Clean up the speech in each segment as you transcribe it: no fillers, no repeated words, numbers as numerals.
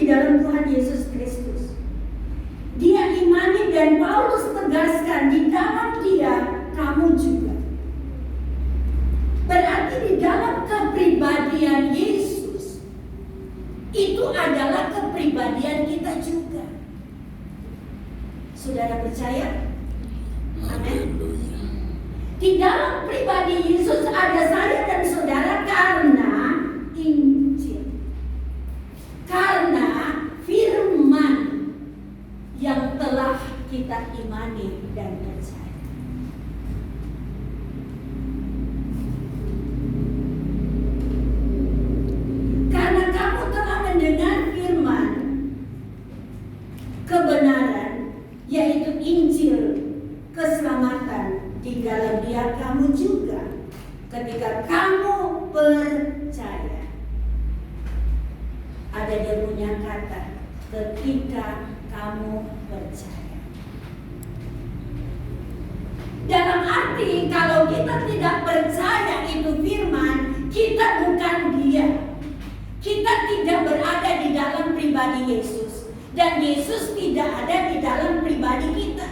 di dalam Tuhan Yesus Kristus. Dia imani dan Paulus tegaskan di dalam Dia kamu juga. Berarti di dalam kepribadian Yesus itu adalah kepribadian kita juga. Saudara percaya? Amin. Di dalam pribadi Yesus ada saya dan saudara karena Injil, karena firman yang telah kita imani dan percaya. Karena kamu telah mendengar firman kebenaran, yaitu Injil keselamatan, di dalam Dia kamu juga ketika kamu percaya. Ada dia punya kata, ketika kamu percaya. Dalam arti kalau kita tidak percaya itu firman, kita bukan Dia. Kita tidak berada di dalam pribadi Yesus, dan Yesus tidak ada di dalam pribadi kita.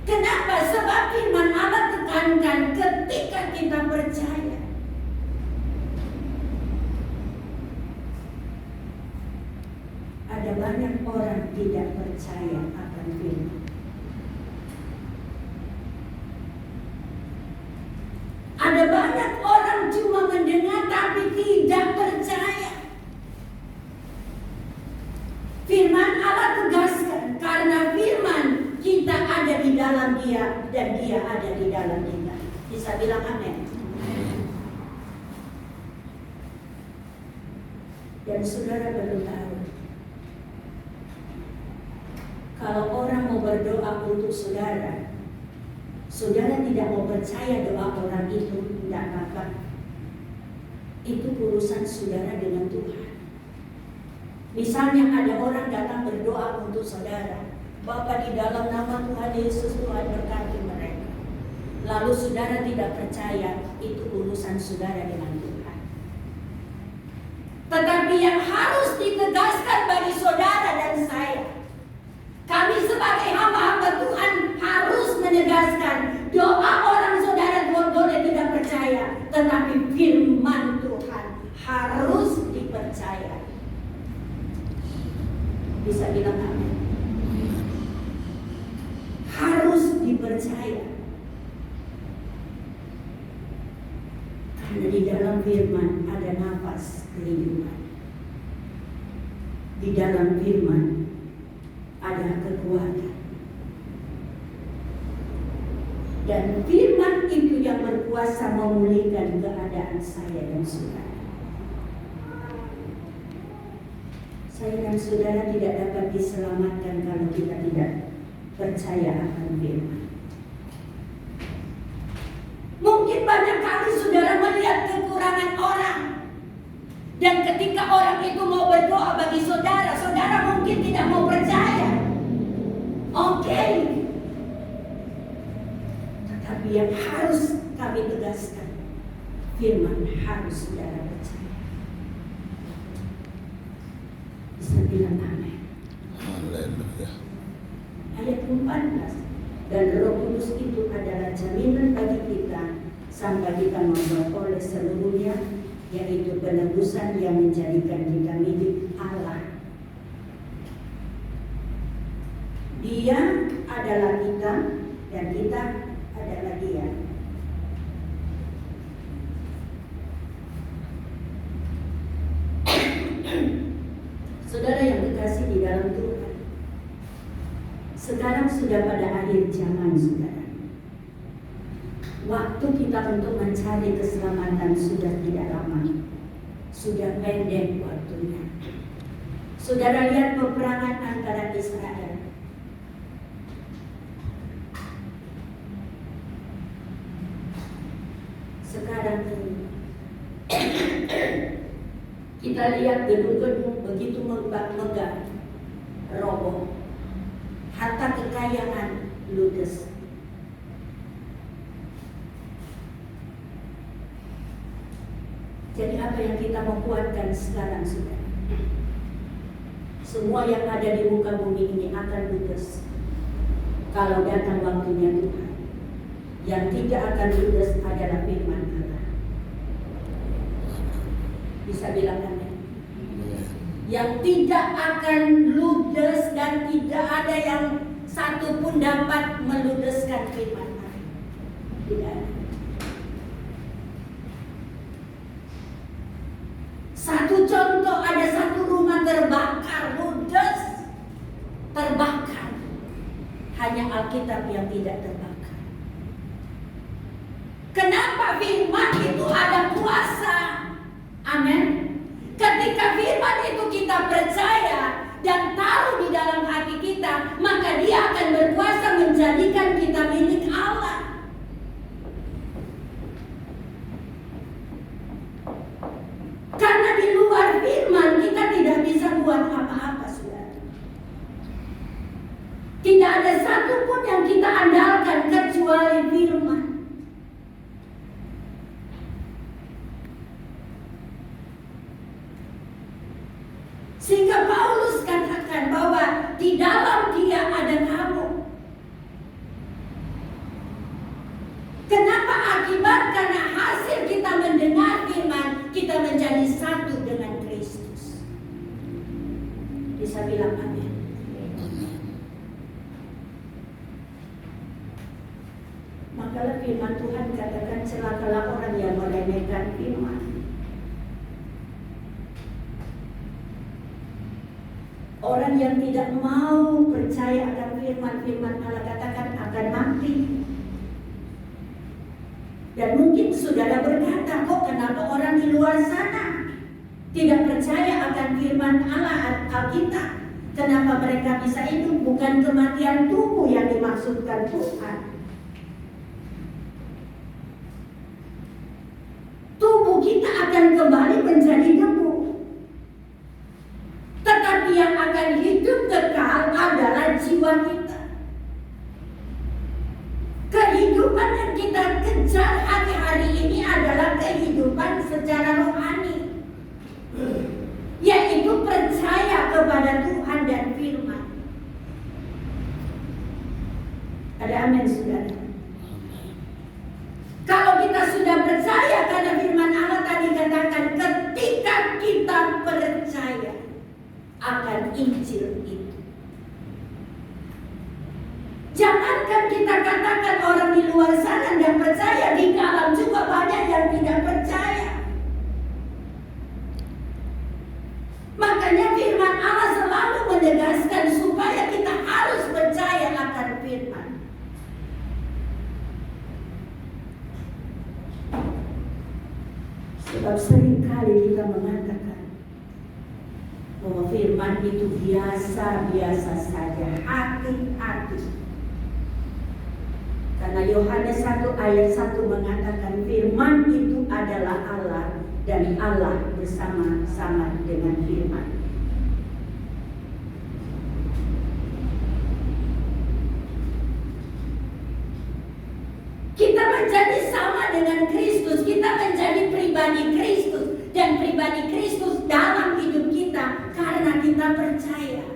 Kenapa? Sebab firman Allah tekankan ketika kita percaya. Ada banyak orang tidak percaya akan firman. Ada banyak orang cuma mendengar tapi tidak percaya. Firman Allah tegaskan karena firman kita ada di dalam Dia dan Dia ada di dalam kita. Bisa bilang amin. Dan saudara perlu tahu, kalau orang mau berdoa untuk saudara, saudara tidak mau percaya doa orang itu, tidak apa-apa. Itu urusan saudara dengan Tuhan. Misalnya ada orang datang berdoa untuk saudara, Bapak di dalam nama Tuhan Yesus, Tuhan berkati mereka. Lalu saudara tidak percaya, itu urusan saudara dengan Tuhan. Tetapi yang harus ditegaskan bagi saudara dan saya, kami sebagai hamba-hamba Tuhan harus menegaskan, doa orang saudara boleh tidak percaya, tetapi firman Tuhan harus dipercaya. Bisa bilang amin. Harus dipercaya. Karena di dalam firman ada nafas kehidupan. Di dalam firman ada kekuatan. Dan firman itu yang berkuasa memulihkan keadaan saya dan saudara. Saya dan saudara tidak dapat diselamatkan kalau kita tidak percaya akan firman. Mungkin banyak kali saudara melihat kekurangan orang, dan ketika orang itu mau berdoa bagi saudara, saudara mungkin tidak mau percaya. Oke. Tetapi yang harus kami tegaskan, firman harus saudara percaya. Bisa bilang amin. Haleluya. Ayat 14, dan Roh Kudus itu adalah jaminan bagi kita sampai kita memperoleh seluruhnya, yaitu penebusan yang menjadikan kita milik Allah. Dia adalah kita dan kita adalah Dia. Saudara yang dikasih di dalam Tuhan, sekarang sudah pada akhir zaman, saudara. Waktu kita untuk mencari keselamatan sudah tidak lama, sudah pendek waktunya. Saudara lihat peperangan antara Israel. Sekarang ini kita lihat gedung-gedung begitu megah, roboh. Harta kekayaan ludes. Jadi apa yang kita mau kuatkan sekarang, saudara? Semua yang ada di muka bumi ini akan ludes kalau datang waktunya Tuhan. Yang tidak akan ludes adalah firman Allah. Bisa bilang amin? Yang tidak akan ludes dan tidak ada yang satu pun dapat meludeskan firman Allah. Tidak ada. Satu contoh, ada satu rumah terbakar, ludes, terbakar. Hanya Alkitab yang tidak terbakar. Kenapa firman itu ada kuasa? Amin. Ketika firman itu kita percaya dan taruh di dalam hati kita, maka dia akan berkuasa menjadikan kita milik Allah. Karena di luar firman kita tidak bisa buat apa-apa, saudara. Tidak ada satupun yang kita andalkan kecuali firman. Sehingga Paulus katakan bahwa di dalam dia ada kamu. Kenapa? Akibat karena hasil kita mendengar firman, kita menjadi satu dengan Kristus. Bisa bilang amin. Maka firman Tuhan katakan, celakalah orang yang meremehkan firman. Orang yang tidak mau percaya akan firman-firman Allah katakan akan mati. Dan mungkin saudara berkata, kok kenapa orang di luar sana tidak percaya akan firman Allah Alkitab? Kenapa mereka bisa hidup? Bukan kematian tubuh yang dimaksudkan Tuhan. Tubuh kita akan kembali menjadi debu. Tetapi yang akan hidup kekal adalah jiwa kita. Kehidupan yang kita kejar hari-hari ini adalah kehidupan secara rohani, yaitu percaya kepada Tuhan dan firman. Ada amin, saudara? Kalau kita sudah percaya karena firman Allah tadi katakan, ketika kita percaya akan Injil itu. Jangankan kita katakan orang di luar sana tidak percaya, di dalam juga banyak yang tidak percaya. Makanya firman Allah selalu menegaskan supaya kita harus percaya akan firman. Sebab seringkali kita mengatakan bahwa firman itu biasa-biasa saja, hati-hati. Karena Yohanes 1 ayat 1 mengatakan firman itu adalah Allah dan Allah bersama-sama dengan firman. Kita menjadi sama dengan Kristus, kita menjadi pribadi Kristus, dan pribadi Kristus dalam hidup kita karena kita percaya.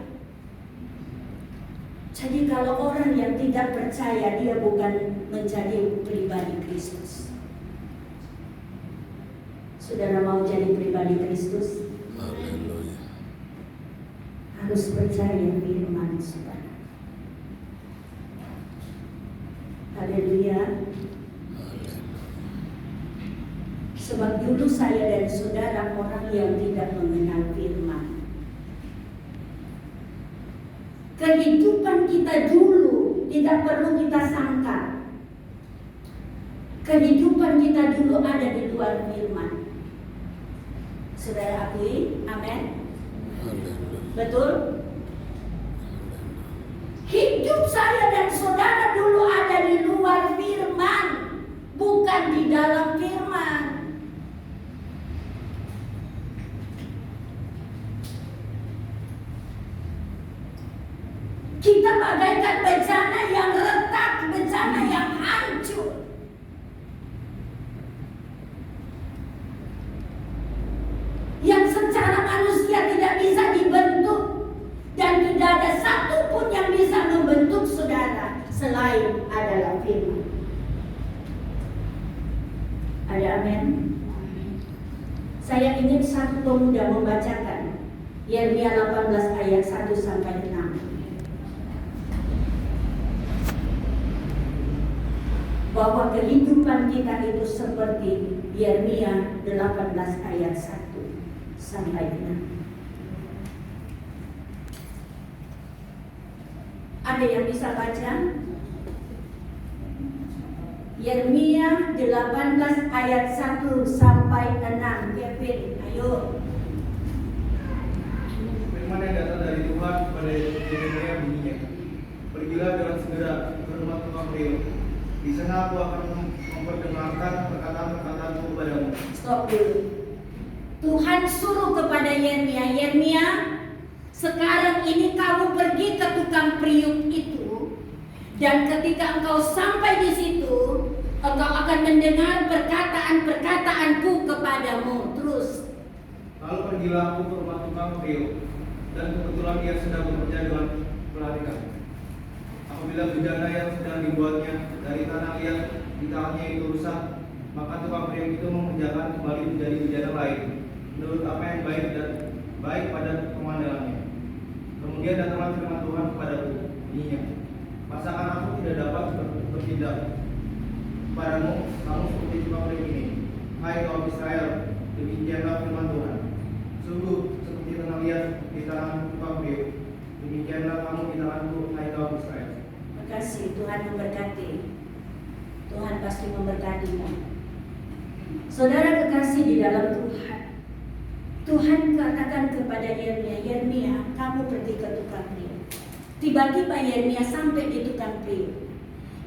Jadi kalau orang yang tidak percaya, dia bukan menjadi pribadi Kristus. Saudara mau jadi pribadi Kristus? Haleluya. Harus percaya firman, saudara. Haleluya. Sebab dulu saya dan saudara orang yang tidak mengenal firman. Kehidupan kita dulu tidak perlu kita sangka. Kehidupan kita dulu ada di luar firman. Saudara akui? Amin. Betul? Hidup saya dan saudara dulu ada di luar firman, bukan di dalam firman. Kita bagaikan bencana yang retak, bencana yang hancur. Yang secara manusia tidak bisa dibentuk, amin. Saya ingin satu pemuda membacakan Yeremia 18 ayat 1 sampai 6. Bahwa kehidupan kita itu seperti Yeremia 18 ayat 1 sampai 6. Ada yang bisa baca? Yeremia 18 ayat 1 sampai 6. Kevin, ayo. Firman yang datang dari Tuhan kepada Yeremia bunyinya, pergilah dengan segera ke rumah tukang periuk. Di sana aku akan memperdengarkan perkataan-perkataanku kepadamu. Stop dulu. Tuhan suruh kepada Yeremia, Yeremia, sekarang ini kamu pergi ke tukang periuk itu, dan ketika engkau sampai di situ, engkau akan mendengar perkataan-perkataanku kepadamu. Terus. Lalu pergilah aku ke rumah tukang periuk, dan kebetulan ia sedang bekerja dengan pelarikan. Apabila bejana yang sedang dibuatnya dari tanah liat di tangannya itu rusak, maka tukang periuk itu mengerjakan kembali menjadi bejana lain, menurut apa yang baik pada pemandangannya. Kemudian datanglah firman Tuhan kepadaku, bunyinya, masakan aku tidak dapat bertindak kepadamu, kamu seperti tukang periuk ini, hai kaum Israel, demikianlah firman Tuhan. Sungguh seperti tanah liat di tangan tukang periuk, demikianlah kamu di tanganku, hai kaum Israel. Terima kasih, Tuhan memberkati. Tuhan pasti memberkatimu. Saudara kekasih di dalam Tuhan, Tuhan katakan kepada Yeremia, Yeremia, kamu pergi ke tukang periuk. Tiba-tiba Yeremia sampai di tukang periuk.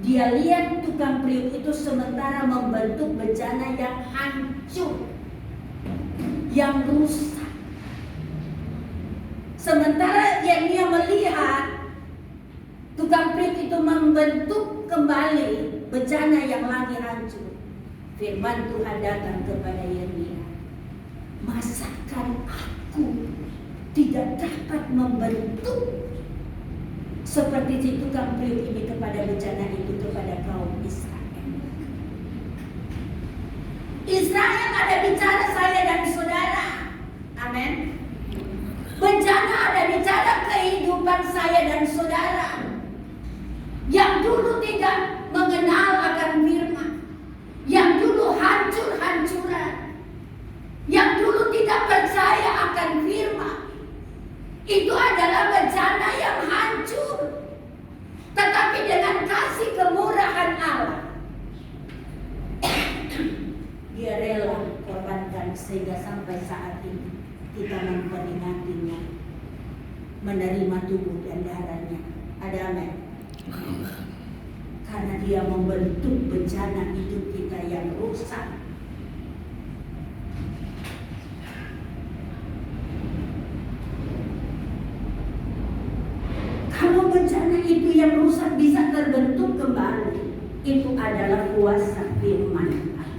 Dia lihat tukang periuk itu sementara membentuk bejana yang hancur, yang rusak. Sementara Yeremia melihat tukang periuk itu membentuk kembali bejana yang lagi hancur, firman Tuhan datang kepada Yeremia, masakan aku tidak dapat membentuk seperti si tukang periuk ini kepada bejana itu kepada kaum Israel. Israel ada bicara saya dan saudara, amin. Bencana ada bicara kehidupan saya dan saudara yang dulu tidak mengenal akan firman, yang dulu hancur-hancuran, yang dulu tidak percaya akan firman. Itu adalah bencana yang hancur. Tetapi dengan kasih kemurahan Allah, Dia rela korbankan sehingga sampai saat ini kita memperingatinya, menerima tubuh dan darahnya. Ada amin. Karena Dia membentuk bencana hidup kita yang rusak. Kalau bencana itu yang rusak bisa terbentuk kembali, itu adalah kuasa firman Allah.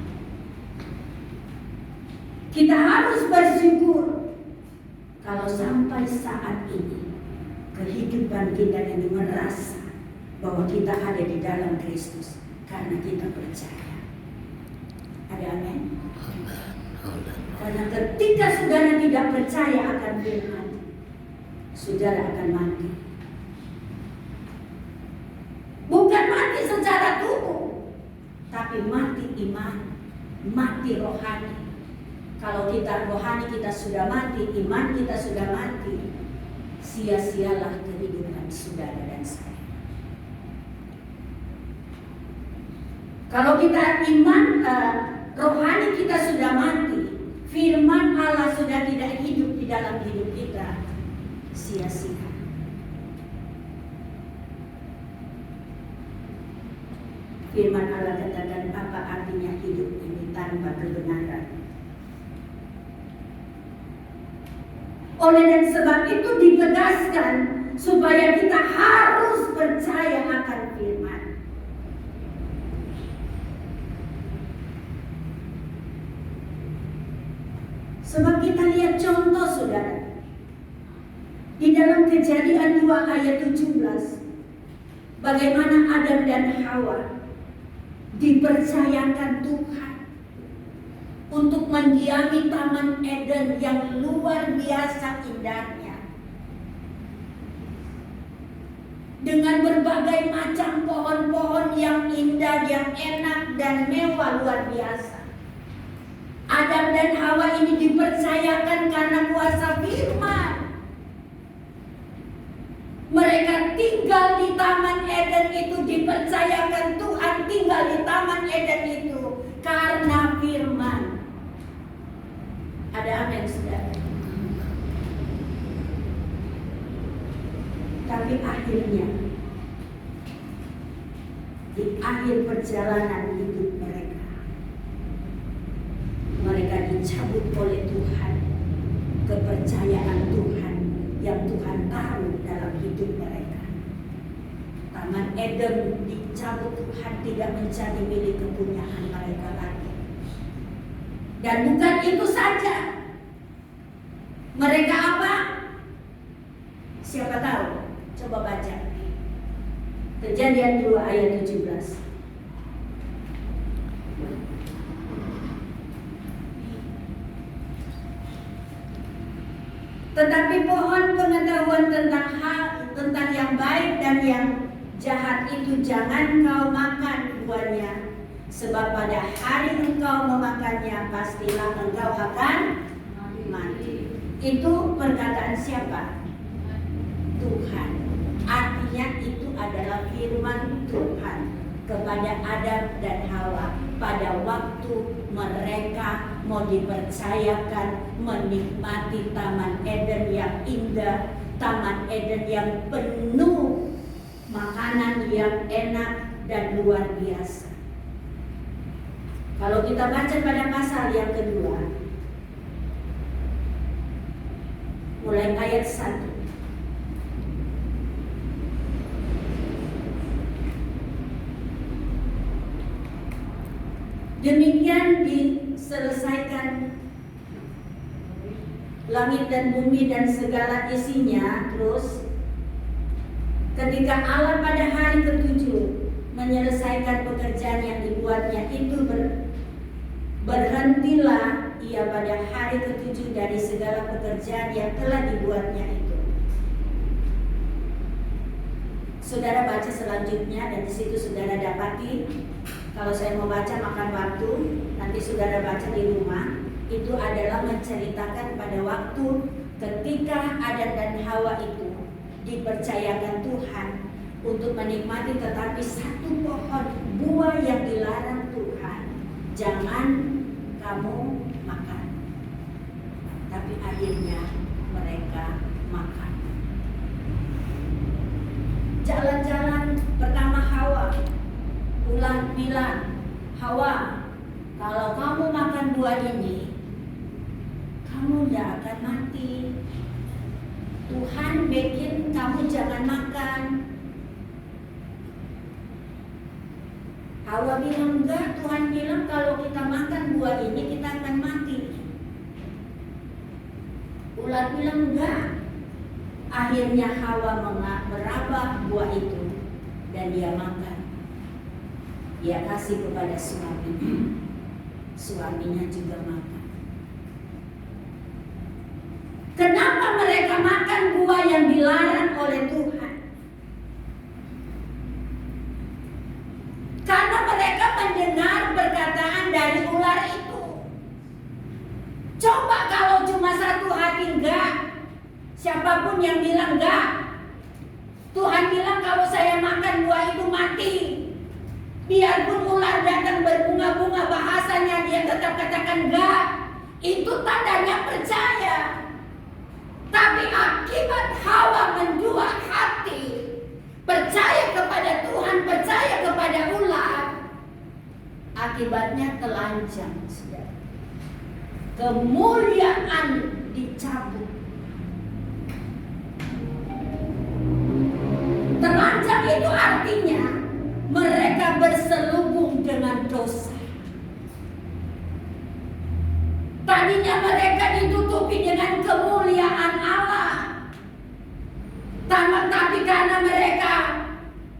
Kita harus bersyukur kalau sampai saat ini kehidupan kita ini merasa bahwa kita ada di dalam Kristus karena kita percaya. Ada amin? Karena ketika saudara tidak percaya akan firman, saudara akan mati. Bukan mati secara tubuh, tapi mati iman, mati rohani. Kalau kita rohani kita sudah mati, iman kita sudah mati, sia-sialah kehidupan saudara dan saya. Kalau kita iman, rohani kita sudah mati, firman Allah sudah tidak hidup di dalam hidup kita, sia-sia. Firman Allah katakan, apa artinya hidup ini tanpa kebenaran? Oleh dan sebab itu ditegaskan supaya kita harus percaya akan firman. Sebab kita lihat contoh saudara di dalam Kejadian 2 ayat 17, bagaimana Adam dan Hawa dipercayakan Tuhan untuk mendiami Taman Eden yang luar biasa indahnya. Dengan berbagai macam pohon-pohon yang indah, yang enak dan mewah luar biasa. Adam dan Hawa ini dipercayakan karena kuasa firman. Mereka tinggal di Taman Eden itu, dipercayakan Tuhan tinggal di Taman Eden itu karena firman. Ada amin, saudara? Tapi akhirnya, di akhir perjalanan hidup mereka, mereka dicabut oleh Tuhan kepercayaan Tuhan yang Tuhan taruh dalam hidup mereka. Taman Eden dicabut Tuhan, tidak menjadi milik kepunyaan mereka lagi. Dan bukan itu saja, mereka apa? Siapa tahu? Coba baca Kejadian 2 ayat 17. Tetapi pohon pengetahuan tentang yang baik dan yang jahat itu jangan kau makan buahnya, sebab pada hari engkau memakannya pastilah engkau akan mati. Itu perkataan siapa? Tuhan. Artinya itu adalah firman Tuhan kepada Adam dan Hawa pada waktu mereka mau dipercayakan menikmati Taman Eden yang indah, Taman Eden yang penuh makanan yang enak dan luar biasa. Kalau kita baca pada pasal yang kedua, mulai ayat 1. Demikian diselesaikan langit dan bumi dan segala isinya. Terus ketika Allah pada hari ketujuh menyelesaikan pekerjaan yang dibuatnya itu, berhentilah ia pada hari ketujuh dari segala pekerjaan yang telah dibuatnya itu. Saudara baca selanjutnya dan di situ saudara dapati. Kalau saya mau baca makan waktu, nanti saudara baca di rumah. Itu adalah menceritakan pada waktu ketika Adam dan Hawa itu dipercayakan Tuhan untuk menikmati, tetapi satu pohon buah yang dilarang Tuhan, jangan kamu makan. Tapi akhirnya mereka makan. Jalan-jalan pertama Hawa, Tuhan bilang, Hawa, kalau kamu makan buah ini, kamu tidak akan mati. Tuhan bikin kamu jangan makan. Hawa bilang enggak, Tuhan bilang kalau kita makan buah ini kita akan mati. Ulat bilang enggak. Akhirnya Hawa meraba buah itu dan dia makan. Dia kasih kepada suaminya. Suaminya juga makan. Kenapa mereka makan buah yang dilarang oleh Tuhan? Karena mereka mendengar perkataan dari ular itu. Coba kalau cuma satu hati enggak, siapapun yang bilang enggak. Tuhan bilang kalau saya makan buah itu mati. Biarpun ular datang berbunga-bunga bahasanya, dia tetap katakan enggak. Itu tandanya percaya. Tapi akibat Hawa menjual hati, percaya kepada Tuhan, percaya kepada ular, akibatnya telanjang, saudara. Kemuliaan dicabut. Telanjang itu artinya mereka berselubung dengan dosa. Tadinya mereka ditutupi dengan kemuliaan Allah, tapi karena mereka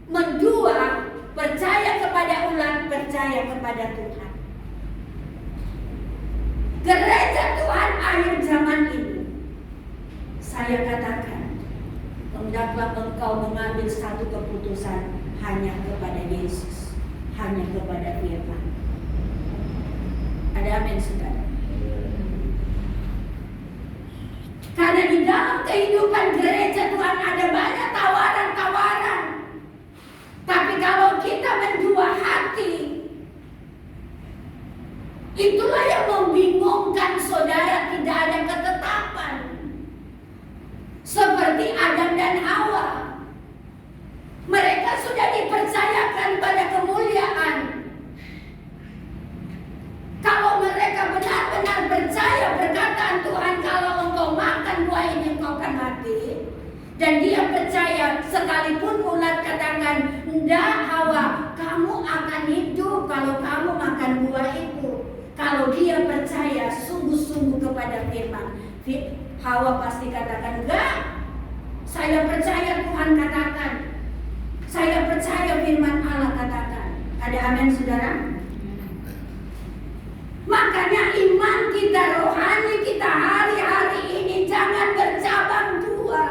menjual, percaya kepada ular, percaya kepada Tuhan, Saya katakan, hendaklah engkau mengambil satu keputusan hanya kepada Yesus, hanya kepada firman. Ada amin, saudara? Karena di dalam kehidupan gereja Tuhan ada banyak tawaran-tawaran. Tapi kalau kita mendua hati, itulah yang membingungkan saudara, tidak ada ketetapan. Seperti Adam dan Hawa. Mereka sudah dipercayakan pada kemuliaan. Kalau mereka benar-benar percaya perkataan Tuhan, kalau engkau makan buah ini engkau akan mati. Dan dia percaya, sekalipun ulat katakan, "Enggak Hawa, kamu akan hidup kalau kamu makan buah itu." Kalau dia percaya sungguh-sungguh kepada firman, Hawa pasti katakan, "Enggak, saya percaya Tuhan katakan. Saya percaya firman Allah katakan." Ada amin, saudara? Makanya iman kita, rohani kita hari-hari ini jangan bercabang dua.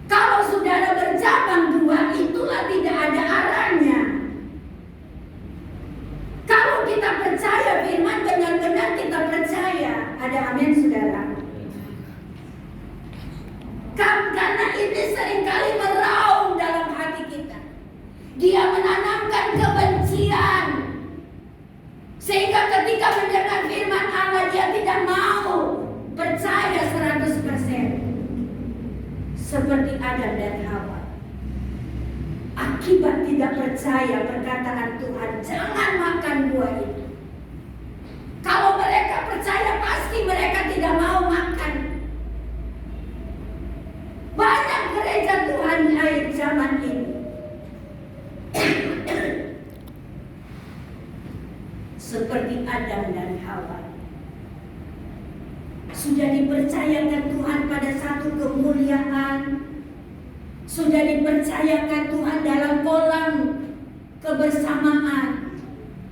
Kalau saudara bercabang dua, itulah tidak ada arahnya. Kalau kita percaya firman, benar-benar kita percaya. Ada amin, saudara? Karena ini seringkali meraung dalam hati kita. Dia menanamkan kebencian. Sehingga ketika mendengar firman Allah, dia tidak mau percaya 100%. Seperti Adam dan Hawa. Akibat tidak percaya perkataan Tuhan, jangan makan buah itu. Kalau mereka percaya, pasti mereka tidak mau makan. Banyak gereja Tuhan akhir zaman ini seperti Adam dan Hawa. Sudah dipercayakan Tuhan pada satu kemuliaan. Sudah dipercayakan Tuhan dalam kolam kebersamaan.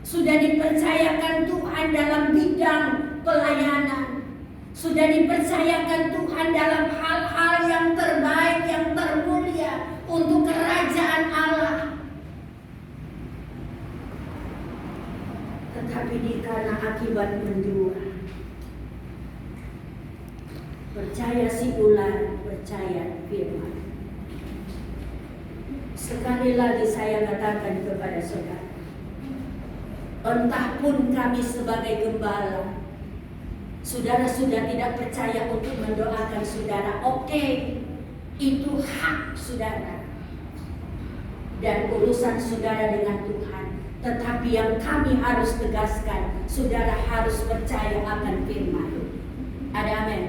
Sudah dipercayakan Tuhan dalam bidang pelayanan. Sudah dipercayakan Tuhan dalam hal-hal yang terbaik, yang termulia untuk kerajaan Allah. Tetapi karena akibat mendua, percaya si ular, percaya firman. Sekali lagi saya katakan kepada saudara, entah pun kami sebagai gembala, saudara sudah tidak percaya untuk mendoakan saudara, oke, itu hak saudara dan urusan saudara dengan Tuhan. Tetapi yang kami harus tegaskan, saudara harus percaya akan firman. Ada amin?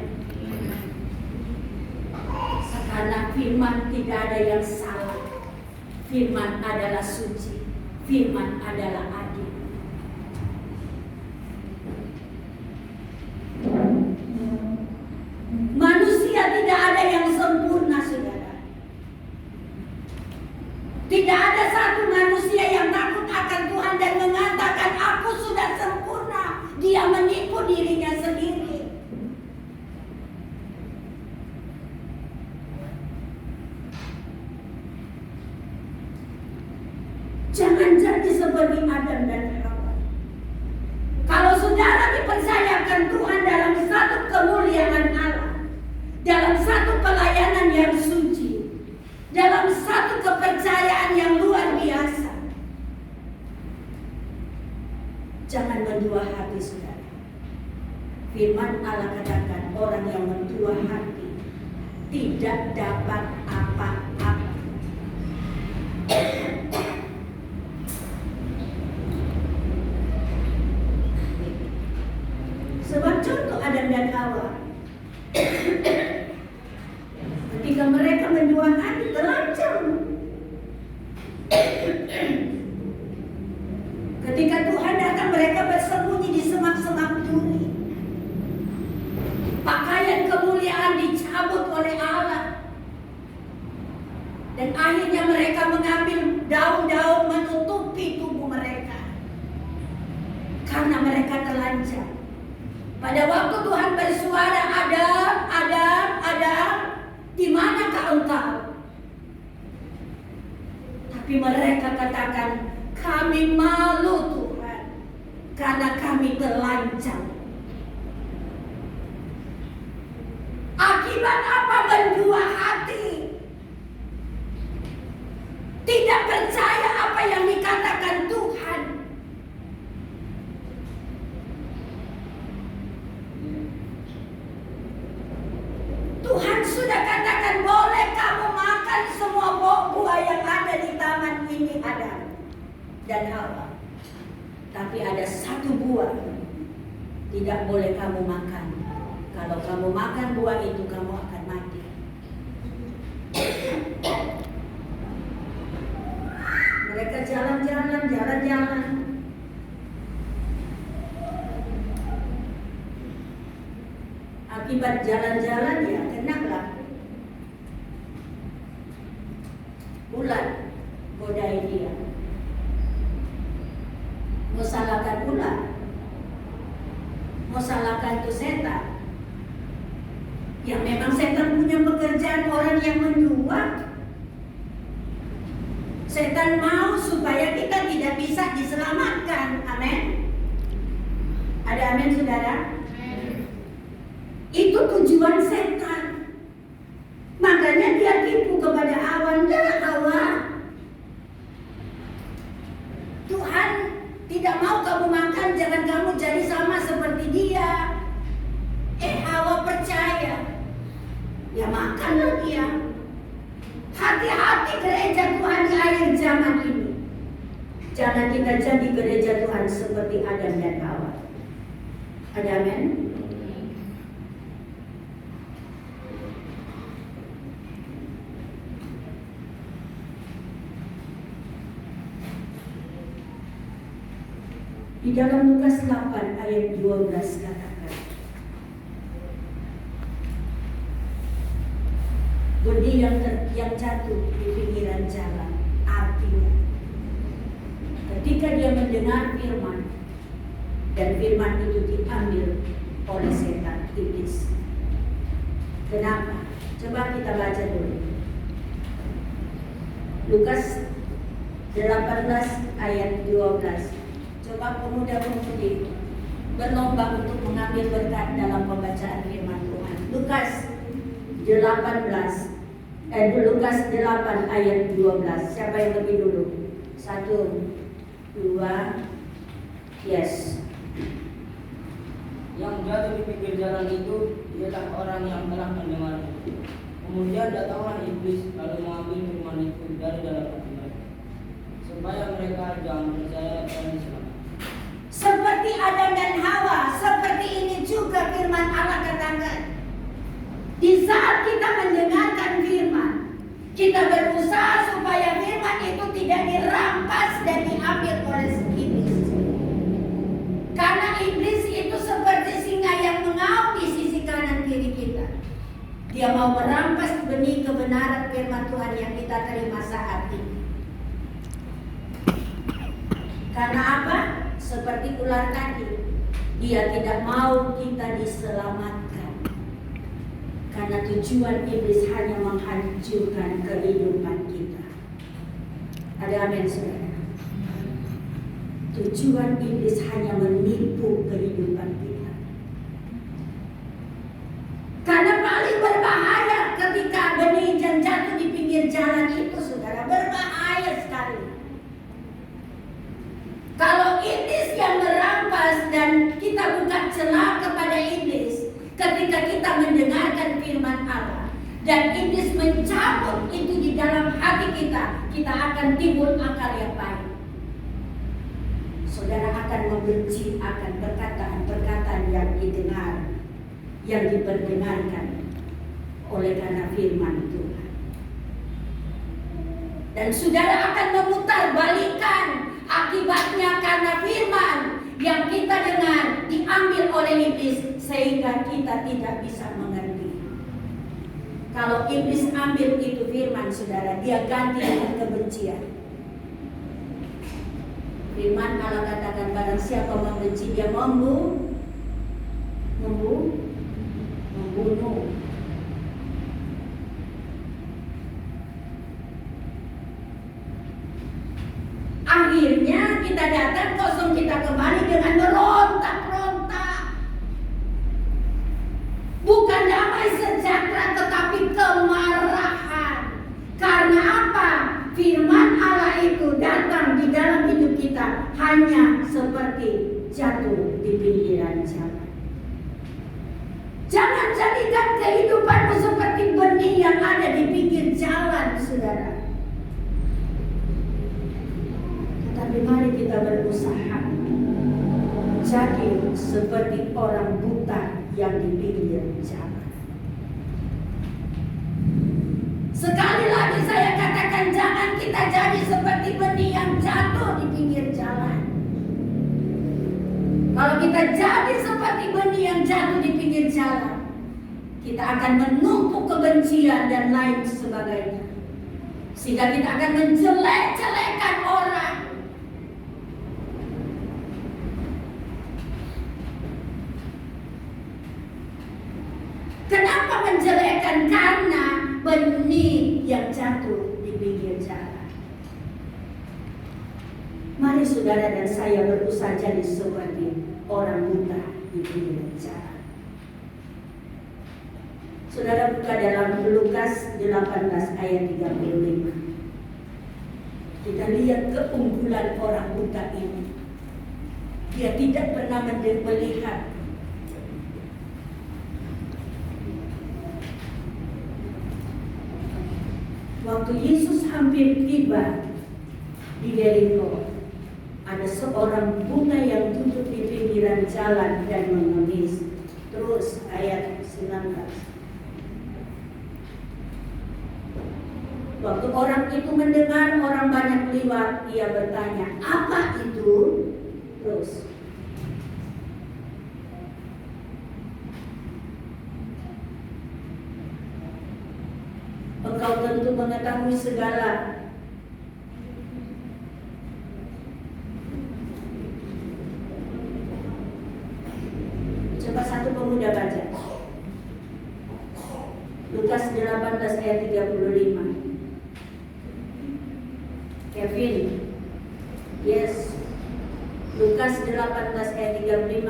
Karena firman tidak ada yang salah. Firman adalah suci. Firman adalah adil. Manusia tidak ada yang sempurna, saudara. Tidak ada satu manusia yang takut akan Tuhan dan mengatakan aku sudah sempurna. Dia menipu dirinya sendiri. Jangan jadi seperti Adam dan Hawa. Kalau saudara dipercayakan Tuhan dalam satu kemuliaan Allah, dalam satu pelayanan yang suci, dalam satu kepercayaan yang luar biasa, jangan mendua hati saudara. Firman Allah katakan, orang yang mendua hati tidak dapat apa-apa. Sebab contoh Adam dan Hawa, ketika mereka mendua hati, terancam. Ketika Tuhan datang, mereka bersembunyi di semak-semak duri. Pakaian kemuliaan dicabut oleh Allah. Dan akhirnya mereka mengambil daun-daun menutupi tubuh mereka. Karena mereka telanjang. Pada waktu Tuhan bersuara, Adam, Adam, Tapi mereka katakan, kami malu Tuhan, karena kami telanjang. Akibat apa? Mendua hati. Tidak percaya apa yang dikatakan Tuhan. Tuhan sudah katakan boleh kamu makan semua buah yang ada di taman ini, Adam dan Hawa. Tapi ada satu buah tidak boleh kamu makan. Kalau kamu makan buah itu, kamu akan mati. Mereka jalan-jalan. Akibat jalan-jalan ya kenalah ulat godai dia. Mau salahkan ulat, mau salahkan itu setan. Ya memang setan punya pekerjaan orang yang mendua. Setan mau supaya kita tidak bisa diselamatkan. Amin. Ada amin, saudara? Itu tujuan setan. Makanya dia tipu kepada Hawa. Hawa, Tuhan tidak mau kamu makan, jangan kamu jadi sama seperti dia. Hawa percaya, ya makanlah dia. Hati-hati gereja Tuhan di akhir zaman ini. Jangan kita jadi gereja Tuhan seperti Adam dan Hawa. Ada amin? Di dalam Lukas 8 ayat 12 katakan, benih yang jatuh di pinggiran jalan. Artinya, ketika dia mendengar firman, dan firman itu diambil oleh setan, iblis. Kenapa? Coba kita baca dulu. Lukas 18 ayat 12. Coba pemuda-pemudi berlomba untuk mengambil berkat dalam pembacaan firman Tuhan. Lukas 8 ayat 12. Siapa yang lebih dulu? 1, 2, yes. Yang jatuh di pinggir jalan itu ialah orang yang telah mendengar. Kemudian datanglah iblis lalu mengambil firman itu dari dalam hati mereka, supaya mereka jangan percaya dan diselamatkan. Seperti Adam dan Hawa, seperti ini juga firman Allah katakan. Di saat kita mendengarkan firman, kita berusaha supaya firman itu tidak dirampas dan diambil oleh iblis. Karena iblis itu seperti singa yang mengaum di sisi kanan kiri kita. Dia mau merampas benih kebenaran firman Tuhan yang kita terima saat ini. Karena apa? Seperti ular tadi, dia tidak mau kita diselamatkan. Karena tujuan iblis hanya menghancurkan kehidupan kita. Ada amin, saudara? Tujuan iblis hanya menipu kehidupan kita. Karena paling berbahaya ketika benih yang jatuh di pinggir jalan itu, saudara, berbahaya sekali. Kalau iblis yang merampas dan kita bukan celah kepada iblis ketika kita mendengarkan firman Allah dan iblis mencabut itu di dalam hati kita, kita akan timbul akal yang baik. Saudara akan membenci akan perkataan-perkataan yang didengar, yang diperdengarkan oleh karena firman Tuhan. Dan saudara akan memutarbalikkan akibatnya karena firman yang kita dengar diambil oleh iblis sehingga kita tidak bisa mengerti. Kalau iblis ambil itu firman, saudara, dia ganti dengan kebencian. Firman Allah katakan barang siapa membenci dia membunuh. kita datang kosong, kita kembali dengan meronta-ronta. Bukan damai sejahtera tetapi kemarahan. Karena apa? Firman Allah itu datang di dalam hidup kita hanya seperti jatuh di pinggiran jalan. Jangan jadikan kehidupanmu seperti benih yang ada di pinggir jalan, saudara. Tetapi mari kita berusaha jadi seperti orang buta yang di pinggir jalan. Sekali lagi saya katakan, jangan kita jadi seperti benih yang jatuh di pinggir jalan. Kalau kita jadi seperti benih yang jatuh di pinggir jalan, kita akan menumpuk kebencian dan lain sebagainya. Sehingga kita akan menjelek-jelekan orang. Kenapa menjelekkan? Karena benih yang jatuh di pinggir jalan. Mari saudara dan saya berusaha jadi seperti orang buta di pinggir jalan. Saudara buka dalam Lukas 18 ayat 35. Kita lihat keunggulan orang buta ini. Dia tidak pernah melihat waktu Yesus hampir tiba di Yeriko, ada seorang buta yang duduk di pinggiran jalan dan mengemis. Terus ayat 19. Waktu orang itu mendengar orang banyak lewat, ia bertanya, apa itu? Terus engkau tentu mengetahui segala. Coba satu pemuda baca Lukas 18 ayat 35. Kevin. Yes. Lukas 18 ayat 35.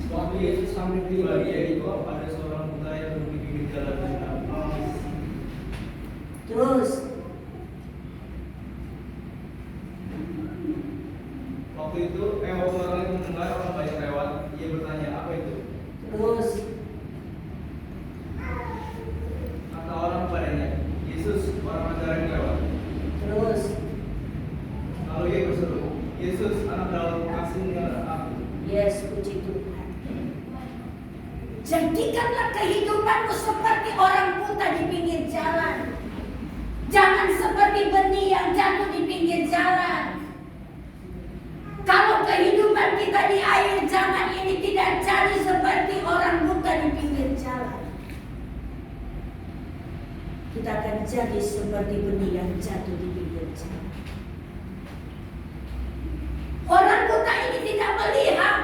Waktu Yesus sampai di Yeriko, ada seorang buta yang duduk di pinggir jalan dan menangis. Terus Waktu itu orang itu mendengar orang banyak lewat, ia bertanya, apa itu? Terus Kata orang padanya, Yesus, orang Nazaret lewat. Terus Lalu ia berseru, Yesus, anak Daud, kasihanilah aku. yes, puji Tuhan. Jadikanlah kehidupanmu seperti orang buta di pinggir jalan. Jangan seperti benih yang jatuh di pinggir jalan. Kalau kehidupan kita di akhir zaman ini tidak jadi seperti orang buta di pinggir jalan, kita akan jadi seperti benih yang jatuh di pinggir jalan. Orang buta ini tidak melihat,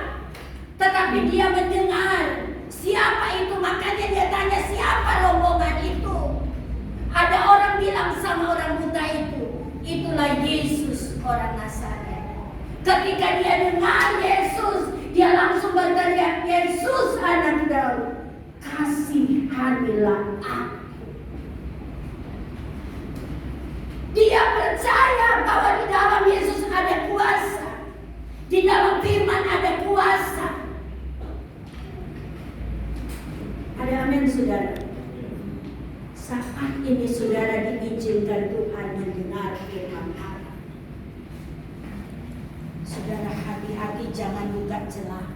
tetapi dia mendengar. Siapa itu? Makanya dia tanya, siapa rombongan itu? Ada orang bilang sama orang buta itu, itulah Yesus orang Nazaret. Ketika dia dengar Yesus, dia langsung berteriak, Yesus anak Daud, kasihanilah aku. Dia percaya bahwa di dalam Yesus ada kuasa. Di dalam firman ada kuasa. Ada amin, saudara. Saat ini saudara diizinkan Tuhan mendengar firman Allah. Saudara, hati-hati jangan buka celah.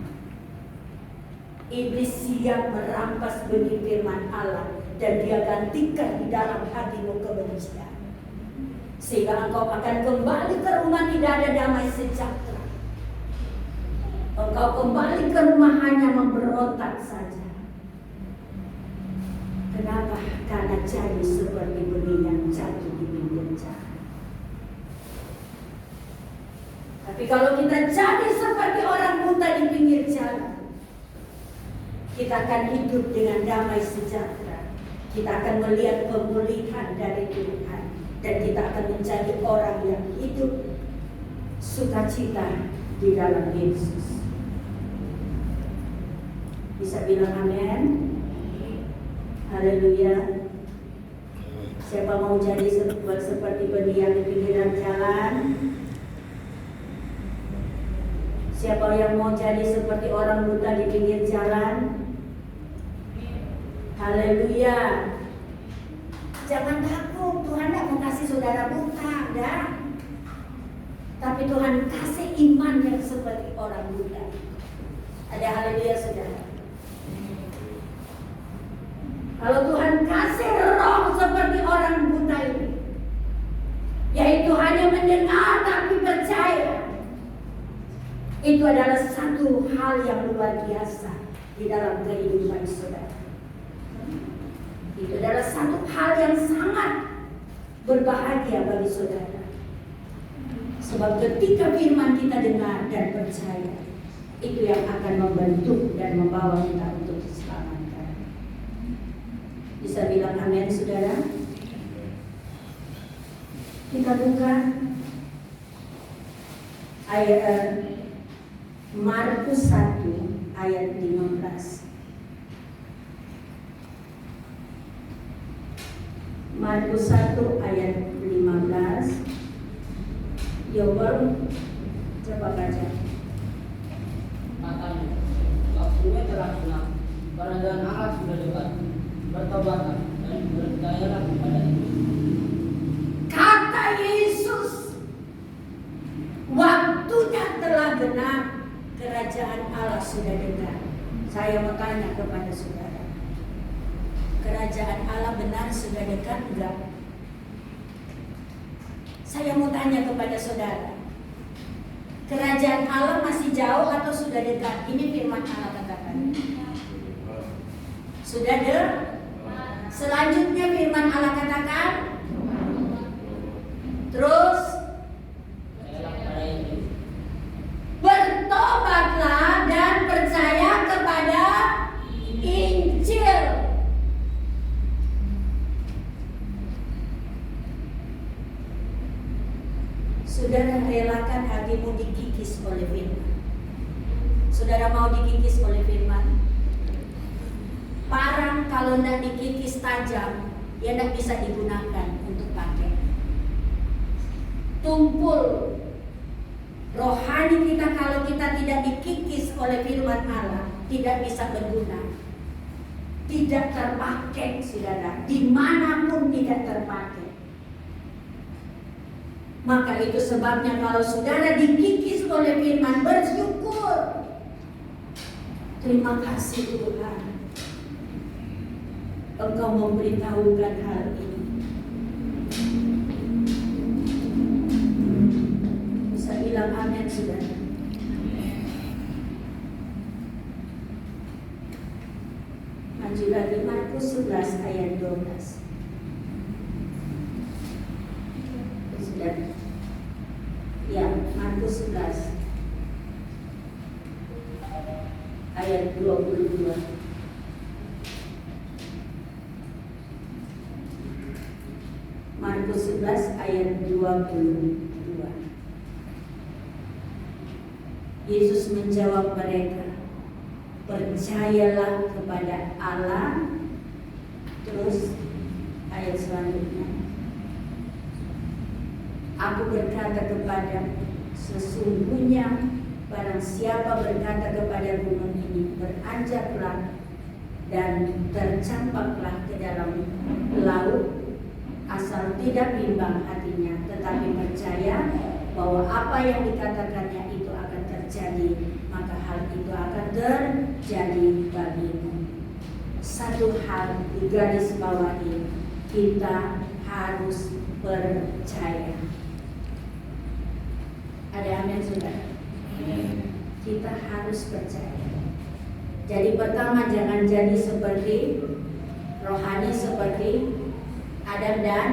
Iblis siap merampas benih firman Allah dan dia gantikan di dalam hatimu kebencian. Sehingga engkau akan kembali ke rumah tidak ada damai sejahtera. Engkau kembali ke rumah hanya memberontak saja. Kenapa? Karena jadi seperti benih yang jatuh di pinggir jalan. Tapi kalau kita jadi seperti orang buta di pinggir jalan, kita akan hidup dengan damai sejahtera. Kita akan melihat pemulihan dari Tuhan. dan kita akan menjadi orang yang hidup sukacita di dalam Yesus. Bisa bilang amin? Haleluya. Siapa mau jadi seperti pendiam di pinggiran jalan? Siapa yang mau jadi seperti orang buta di pinggir jalan? Haleluya. Jangan takut, Tuhan tidak mau kasih saudara buta, enggak. Tapi Tuhan kasih iman yang seperti orang buta. Ada haleluya saudara. Kalau Tuhan kasih roh seperti orang buta ini, yaitu hanya mendengar tapi percaya, itu adalah satu hal yang luar biasa di dalam kehidupan saudara. Itu adalah satu hal yang sangat berbahagia bagi saudara. Sebab ketika firman kita dengar dan percaya, itu yang akan membentuk dan membawa kita untuk diselamatkan. Bisa bilang amin saudara? Kita buka ayat Markus 1 ayat 15. Markus 1 ayat 15. Yobel, coba baca. Katanya, waktunya telah genap, kerajaan Allah sudah dekat. Bertobatlah dan percayalah kepada itu. Kata Yesus, waktunya telah genap, kerajaan Allah sudah dekat. Saya mau tanya kepada saudara, kerajaan Allah benar sudah dekat enggak? Saya mau tanya kepada saudara, kerajaan Allah masih jauh atau sudah dekat? Ini firman Allah katakan. Sudah dekat. Selanjutnya firman Allah katakan, terus bertobatlah dan percaya kepada Injil. Saudara relakan hatimu dikikis oleh firman. Saudara mau dikikis oleh firman? Parang kalau tidak dikikis tajam, ya tidak bisa digunakan untuk pakai. Tumpul rohani kita kalau kita tidak dikikis oleh firman Allah, tidak bisa berguna, tidak terpakai, saudara. Dimanapun tidak terpakai. Maka itu sebabnya kalau saudara dikikis oleh firman, bersyukur. Terima kasih Tuhan, Engkau memberitahukan hal ini. Bisa bilang amin saudara. Maju lagi Markus 11 ayat 12. Saudara. Ya, Markus 11 ayat 22. Markus 11 ayat 22. Yesus menjawab mereka, percayalah kepada Allah. Terus ayat selanjutnya, aku berkata kepada, sesungguhnya barang siapa berkata kepada gunung ini, beranjaklah dan tercampaklah ke dalam laut, asal tidak bimbang hatinya, tetapi percaya bahwa apa yang dikatakannya itu akan terjadi, maka hal itu akan terjadi bagimu. Satu hal digarisbawahi, kita harus percaya. Ada amin saudara? Kita harus percaya. Jadi pertama, jangan jadi seperti rohani seperti Adam dan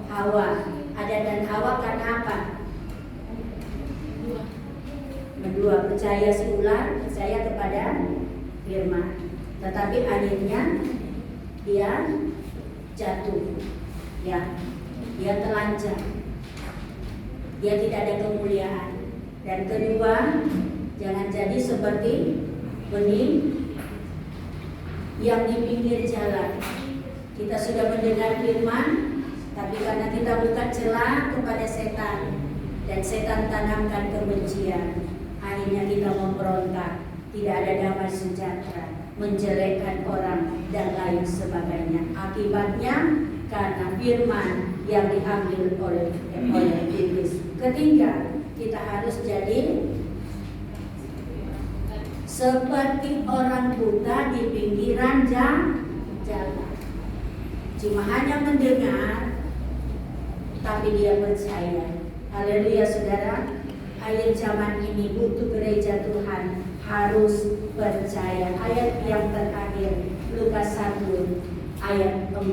Hawa. Adam dan Hawa karena apa? Kedua, percaya si ular, percaya kepada firman. Tetapi akhirnya dia jatuh. Ya, dia telanjang, dia tidak ada kemuliaan. Dan kedua, jangan jadi seperti benih yang di pinggir jalan. Kita sudah mendengar firman, tapi karena kita buka celah kepada setan, dan setan tanamkan kebencian, akhirnya kita memberontak, tidak ada damai sejahtera, menjelekkan orang dan lain sebagainya. Akibatnya karena firman yang diambil oleh iblis. Ketiga, kita harus jadi seperti orang buta di pinggiran jalan. Cuma hanya mendengar, tapi dia percaya. Haleluya saudara. Ayat zaman ini butuh gereja Tuhan harus percaya. Ayat yang terakhir, Lukas 1 ayat 45.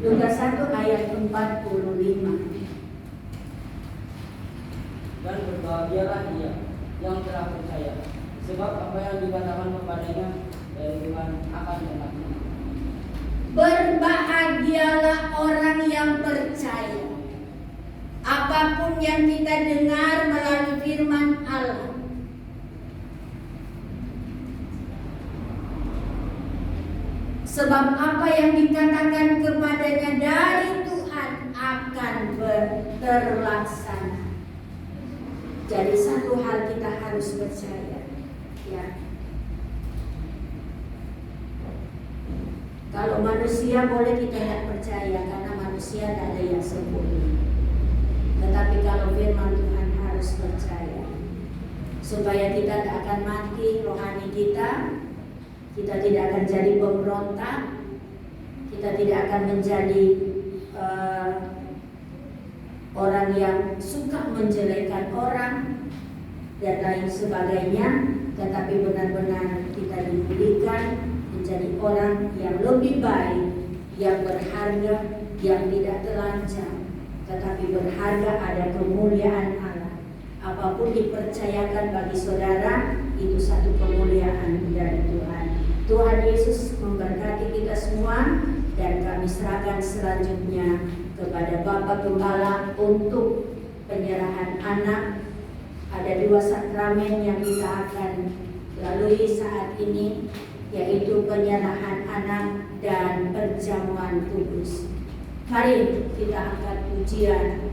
Lukas 1 ayat 45. Dan berbahagialah dia yang telah percaya, sebab apa yang dikatakan kepadanya dari Tuhan akan terlaksana. Berbahagialah orang yang percaya. Apapun yang kita dengar melalui firman Allah, sebab apa yang dikatakan kepadanya dari Tuhan akan terlaksana. Jadi satu hal kita harus percaya, ya. Kalau manusia boleh kita tidak percaya karena manusia tidak ada yang sempurna. Tetapi kalau firman Tuhan harus percaya, supaya kita tidak akan mati rohani kita tidak akan jadi pemberontak, kita tidak akan menjadi orang yang suka menjelekkan orang dan lain sebagainya, tetapi benar-benar kita dipilihkan menjadi orang yang lebih baik, yang berharga, yang tidak telanjang, tetapi berharga, ada kemuliaan Allah. Apapun dipercayakan bagi saudara, itu satu kemuliaan dari Tuhan. Tuhan Yesus memberkati kita semua, dan kami serahkan selanjutnya kepada Bapak Gembala untuk penyerahan anak. Ada 2 sakramen yang kita akan lalui saat ini, yaitu penyerahan anak dan perjamuan kudus. Mari kita angkat pujian